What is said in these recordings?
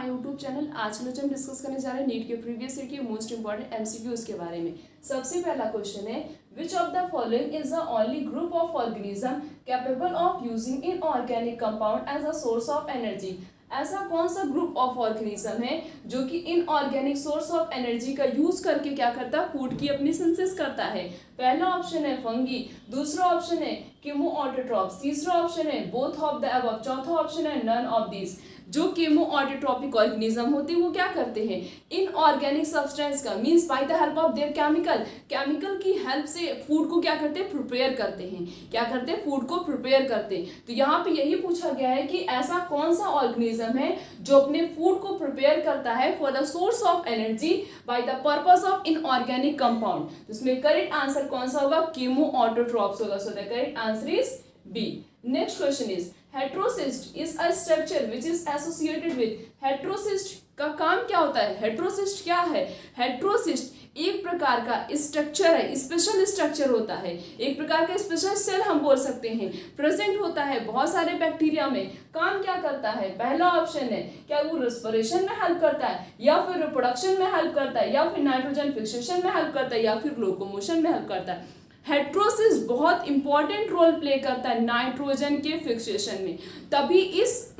My YouTube channel. आज हम discuss करने जा रहे हैं नीट के प्रीवियस ईयर के मोस्ट इंपॉर्टेंट एमसीक्यूज के बारे में। सबसे पहला क्वेश्चन है, which of the following is the only group of organism capable of using inorganic compound as a source of energy. ऐसा कौन सा ग्रुप ऑफ ऑर्गेनिज्म है जो कि इनऑर्गेनिक सोर्स ऑफ एनर्जी का यूज करके क्या करता है, फूड की अपनी सिंथेसिस करता है। पहला ऑप्शन है फंगी, दूसरा ऑप्शन है केमोऑटोट्रॉप्स, तीसरा ऑप्शन है बोथ ऑफ द अबव, चौथा ऑप्शन है नन ऑफ दिस। जो केमोऑटोट्रॉपिक ऑर्गेनिज्म होते हैं वो क्या करते हैं, इनऑर्गेनिक सब्सटेंस का means by the help of their chemical की हेल्प से फूड को क्या करते हैं, प्रिपेयर करते हैं। क्या करते हैं, फूड को प्रिपेयर करते हैं। तो यहाँ पे यही पूछा गया है कि ऐसा कौन सा ऑर्गेनिज्म है जो अपने फूड को प्रिपेयर करता है for the source of energy by the purpose of inorganic compound. तो इसमें करेक्ट आंसर कौन सा होगा, केमोऑटोट्रॉप्स होगा। So the correct answer is B. Next question is, heterocyst is a structure which is associated with. Heterocyst का काम क्या होता है, हेटेरोसिस्ट क्या है, हेटेरोसिस्ट एक प्रकार का स्ट्रक्चर है, स्पेशल स्ट्रक्चर होता है, एक प्रकार का स्पेशल सेल हम बोल सकते हैं, प्रेजेंट होता है बहुत सारे बैक्टीरिया में। काम क्या करता है, पहला ऑप्शन है क्या वो रेस्पिरेशन में हेल्प करता है, या फिर रिप्रोडक्शन में हेल्प करता है, या फिर नाइट्रोजन फिक्सेशन में हेल्प करता है, या फिर लोकोमोशन में हेल्प करता है। हेटेरोसिस्ट बहुत इंपॉर्टेंट रोल प्ले करता है नाइट्रोजन के फिक्सेशन में। तभी इस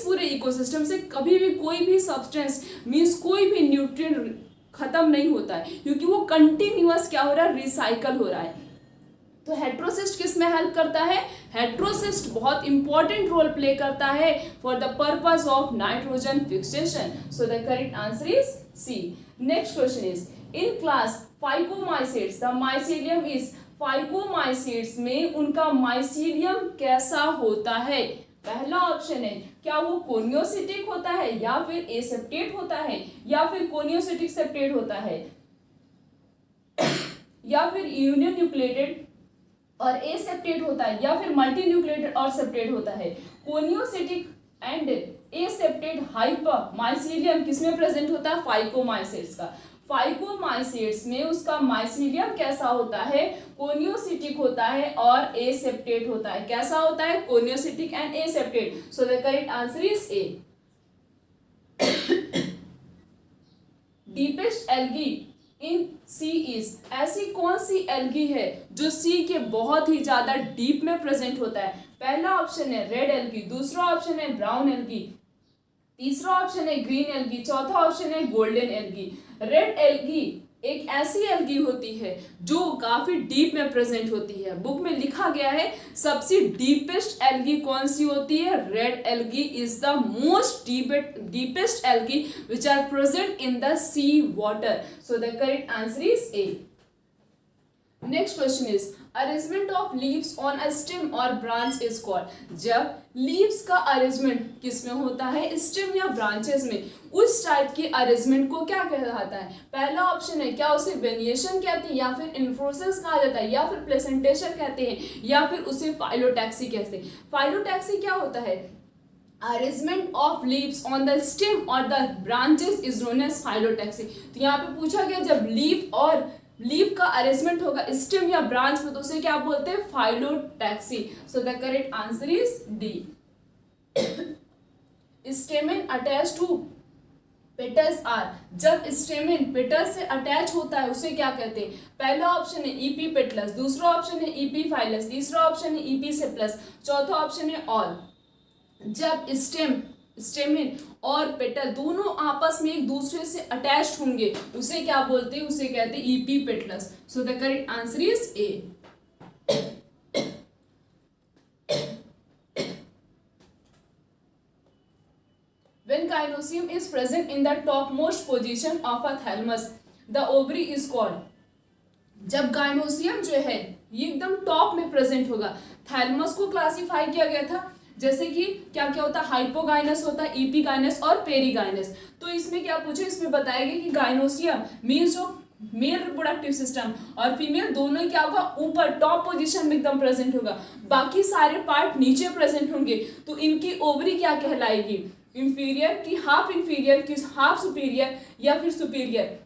पूरे इकोसिस्टम से कभी भी कोई भी सब्सटेंस मींस कोई भी न्यूट्रिएंट खत्म नहीं होता है, क्योंकि वो कंटिन्यूअस क्या हो रहा है, रिसाइकल हो रहा है। तो हेटेरोसिस्ट किस में हेल्प करता है, हेटेरोसिस्ट बहुत इंपॉर्टेंट रोल प्ले करता है for the purpose of nitrogen fixation. So the correct answer is C. Next question is, in class Phycomycetes the mycelium is. Phycomycetes में उनका माइसीलियम कैसा होता है। पहला ऑप्शन है क्या वो कोनियोसिटिक होता है, या फिर एसेप्टेट होता है, या फिर कोनियोसिटिक सेप्टेट होता है, या फिर यूनियन न्यूक्लिएटेड और एसेप्टेट होता है, या फिर मल्टी न्यूक्लिएटेड और सेप्टेट होता है। Coenocytic and aseptate hyper mycelium किसमें प्रेजेंट होता है, फाइकोमाइसेट्स का। फाइकोमाइसेट्स में उसका माइसीलियम कैसा होता है, कोनियोसिटिक होता है और एसेप्टेट होता है। कैसा होता है, coenocytic and aseptate. So the correct answer is A. Deepest algae in sea is. ऐसी कौन सी एल्गी है जो सी के बहुत ही ज्यादा डीप में प्रेजेंट होता है। पहला ऑप्शन है रेड एल्गी, दूसरा ऑप्शन है ब्राउन एल्गी, तीसरा ऑप्शन है ग्रीन एल्गी, चौथा ऑप्शन है गोल्डन एल्गी। रेड एल्गी एक ऐसी एल्गी होती है जो काफी डीप में प्रेजेंट होती है। बुक में लिखा गया है सबसे डीपेस्ट एल्गी कौन सी होती है, red algae is the most deepest algae which are present in the sea water. So the correct answer is A. Next question is, arrangement of leaves on a stem और branch is called. जब leaves का arrangement किस में होता है, stem या branches में, उस टाइप की अरेंजमेंट को क्या कहलाता है। पहला ऑप्शन है क्या उसे वेनिएशन कहते हैं, या फिर इन्फ्लोरेसेंस कहा जाता है, या फिर प्लेसेंटेशन कहते हैं, या फिर उसे फाइलोटैक्सी कहते हैं। फाइलोटैक्सी क्या होता है, arrangement of leaves on the stem और the branches is known as phyllotaxy. तो यहाँ पे पूछा गया जब लीव का अरेंजमेंट होगा स्टेम या ब्रांच में तो उसे क्या बोलते हैं, phyllotaxy. So the correct answer is D. Stamen attach to petals are. जब स्टेमेन पेटल्स से अटैच होता है उसे क्या कहते हैं। पहला ऑप्शन है ईपी पेटलस, दूसरा ऑप्शन है ईपी फाइलस, तीसरा ऑप्शन है ईपी सेप्लस, चौथा ऑप्शन है ऑल। जब स्टेमेन और पेटल दोनों आपस में एक दूसरे से अटैच्ड होंगे उसे क्या बोलते हैं, उसे कहते हैं EP petals. So the correct answer is A. When gynoecium is present in the topmost position of a thalamus, the ovary is called। जब गाइनोसियम जो है ये एकदम टॉप में प्रेजेंट होगा, थैलमस को क्लासिफाई किया गया था जैसे कि क्या क्या होता है, हाइपोगाइनस होता है, इपीगाइनस और पेरीगाइनस। तो इसमें क्या पूछे, इसमें बताया गया कि गाइनोसियम मीन्स जो मेल रिप्रोडक्टिव सिस्टम और फीमेल दोनों क्या होगा, ऊपर टॉप पोजीशन में एकदम प्रेजेंट होगा, बाकी सारे पार्ट नीचे प्रेजेंट होंगे। तो इनकी ओवरी क्या कहलाएगी, इंफीरियर की हाफ इंफीरियर की हाफ सुपीरियर या फिर सुपीरियर।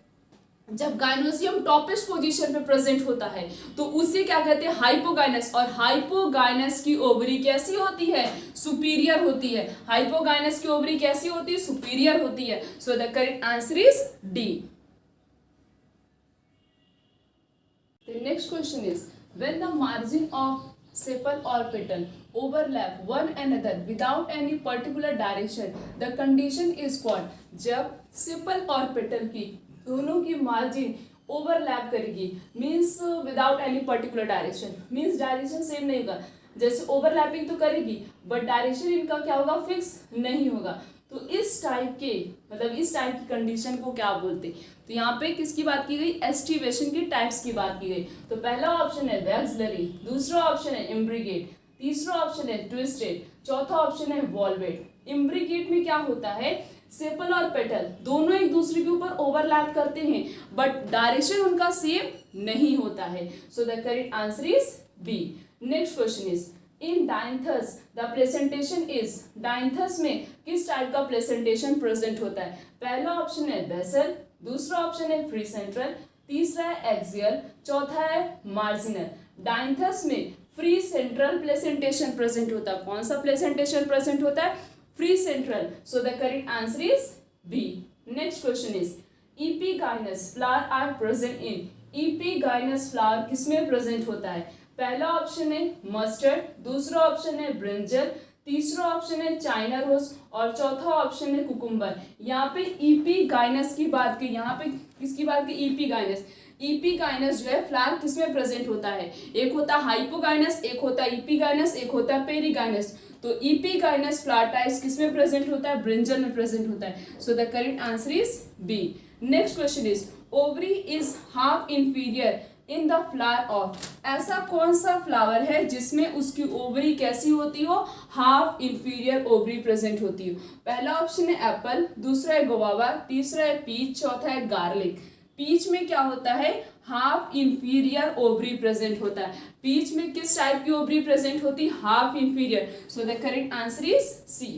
जब गाइनोसियम टॉपेस्ट पोजीशन पे प्रेजेंट होता है तो उसे क्या कहते हैं, हाइपोगाइनस। और हाइपोगाइनस की ओवरी कैसी होती है, सुपीरियर होती है। हाइपोगाइनस की ओवरी कैसी होती है, सुपीरियर होती है। So the correct answer is D. The next question is, when the margin of sepal or petal overlap one another without any particular direction, the condition is what? जब sepal और petal की दोनों की margin overlap करेगी, means without any particular direction, means direction same नहीं होगा। जैसे overlapping तो करेगी बट डायरेक्शन इनका क्या होगा, फिक्स नहीं होगा। तो इस टाइप के मतलब इस टाइप की कंडीशन को क्या बोलते, तो यहाँ पे किसकी बात की गई, एस्टिवेशन की टाइप्स की बात की गई। तो पहला ऑप्शन है वैक्सलरी, दूसरा ऑप्शन है इम्ब्रिगेट, तीसरा ऑप्शन है ट्विस्टेड, चौथा ऑप्शन है वॉल्वेट। इम्ब्रिगेट में क्या होता है, सेपल और पेटल दोनों एक दूसरे के ऊपर ओवरलैप करते हैं बट डायरेक्शन उनका सेम नहीं होता है। So the correct answer is B. Next question is, in Dianthus the presentation is, Dianthus में किस टाइप का प्रेजेंटेशन प्रेजेंट होता है। पहला ऑप्शन है बेसल, दूसरा ऑप्शन है फ्री सेंट्रल, तीसरा है एक्सियल, चौथा है मार्जिनल। डायंथस में फ्री सेंट्रल प्रेजेंटेशन प्रेजेंट होता है। कौन सा प्रेजेंटेशन प्रेजेंट होता है, free central. So the correct answer is B. Next question is, epigynous flower are present in, epigynous flower किसमें प्रेजेंट होता है। पहला ऑप्शन है मस्टर्ड, दूसरा ऑप्शन है ब्रिंजल, तीसरा ऑप्शन है चाइना रोज और चौथा ऑप्शन है कुकुम्बर। यहाँ पे एपिगाइनस की बात की, यहाँ पे किसकी बात की, एपिगाइनस। एपिगाइनस जो है फ्लावर किसमें प्रेजेंट होता है, एक होता है हाइपोगाइनस, एक होता है एपिगाइनस, एक होता है पेरिगाइनस। तो एपिगाइनस फ्लावर टाइप्स किसमें प्रेजेंट होता है, ब्रिंजल में प्रेजेंट होता है। So the correct answer is B. Next question is, ovary is half inferior in the flower of, ऐसा कौन सा फ्लावर है जिसमें उसकी ओवरी कैसी होती हो, हाफ इंफीरियर ओवरी प्रेजेंट होती हो। पहला ऑप्शन है एप्पल, दूसरा है गुआवा, तीसरा है पीच, चौथा है गार्लिक। पीच में क्या होता है, हाफ इंफीरियर ओवरी प्रेजेंट होता है। पीच में किस टाइप की ओवरी प्रेजेंट होती है, half inferior. So the correct answer is C.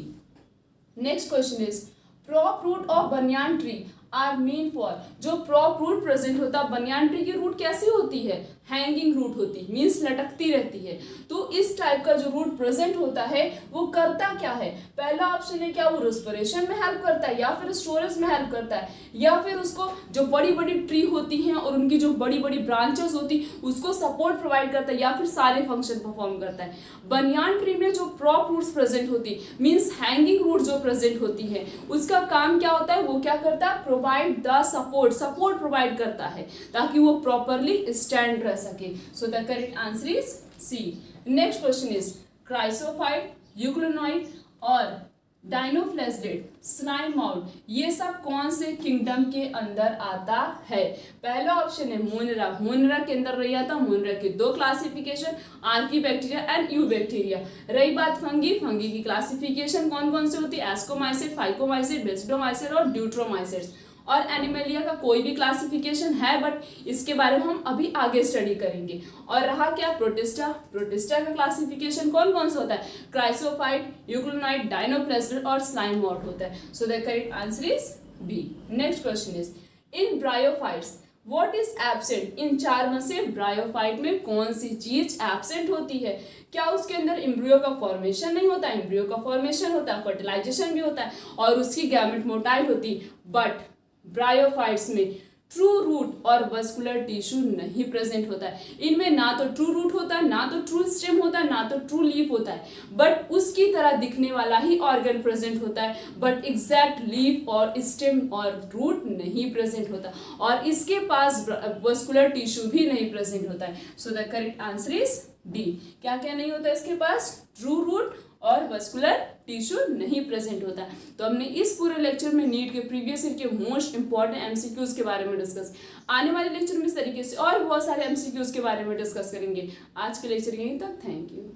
Next question is, prop root of banyan tree are mean for, जो प्रॉप रूट प्रेजेंट होता है, बनियान ट्री की रूट कैसी होती है, हैंगिंग रूट होती है, मीन्स लटकती रहती है। तो इस टाइप का जो रूट प्रेजेंट होता है वो करता क्या है, पहला ऑप्शन है क्या वो रेस्पिरेशन में हेल्प करता है, या फिर स्टोरेज में हेल्प करता है, या फिर उसको जो बड़ी बड़ी ट्री होती हैं और उनकी जो बड़ी बड़ी ब्रांचेस होती उसको सपोर्ट प्रोवाइड करता है, या फिर सारे फंक्शन परफॉर्म करता है। बनियान ट्री में जो प्रॉप रूट्स प्रेजेंट होती मीन्स हैंगिंग रूट जो प्रेजेंट होती है, उसका काम क्या होता है, वो क्या करता है, प्रोवाइड द सपोर्ट प्रोवाइड करता है ताकि वो प्रॉपरली स्टैंड रह सके। So the correct answer is C. Next question is, chrysophyte, euglenoid और डाइनोफ्लेजिडेट, स्लाइम माउथ, ये सब कौन से किंगडम के अंदर आता है। पहला ऑप्शन है मोनेरा, मोनेरा के अंदर रही आता। मोनेरा के दो क्लासिफिकेशन, आर्कीबैक्टीरिया एंड यूबैक्टीरिया। रही बात फंगी, फंगी की क्लासिफिकेशन कौन कौन से होती है, एस्कोमाइसिड, फाइकोमाइसिड, बेसिडोमाइसिड और ड्यूट्रोमाइसिड्स। और एनिमेलिया का कोई भी क्लासिफिकेशन है बट इसके बारे में हम अभी आगे स्टडी करेंगे। और रहा क्या, प्रोटिस्टा, प्रोटिस्टा का क्लासिफिकेशन कौन कौन सा होता है, क्राइसोफाइट, यूक्लिनॉइड, डाइनोफ्लेजिडेट और स्लाइम माउथ होता है। So the correct answer is B. Next question is, in bryophytes what is absent, इन चार में से ब्रायोफाइट में कौन सी चीज एब्सेंट होती है। क्या उसके अंदर एम्ब्रियो का फॉर्मेशन नहीं होता, एम्ब्रियो का फॉर्मेशन होता है, फर्टिलाइजेशन भी होता है और उसकी गैमेट मोटाइल होती, बट ब्रायोफाइट्स में ट्रू रूट और वस्कुलर टिश्यू नहीं प्रेजेंट होता है। इनमें ना तो ट्रू रूट होता है, ना तो ट्रू स्टेम होता है, ना तो ट्रू लीफ होता है, बट उसकी तरह दिखने वाला ही ऑर्गन प्रेजेंट होता है, बट एग्जैक्ट लीफ और स्टेम और रूट नहीं प्रेजेंट होता, और इसके पास वस्कुलर टिश्यू भी नहीं प्रेजेंट होता है। So the correct answer is D. क्या क्या नहीं होता इसके पास, ट्रू रूट और वस्कुलर टिश्यू नहीं प्रेजेंट होता है। तो हमने इस पूरे लेक्चर में नीट के प्रीवियस ईयर के मोस्ट इंपॉर्टेंट एमसीक्यूज के बारे में डिस्कस, आने वाले लेक्चर में इस तरीके से और बहुत सारे एमसीक्यूज के बारे में डिस्कस करेंगे। आज के लेक्चर यहीं तक, थैंक यू।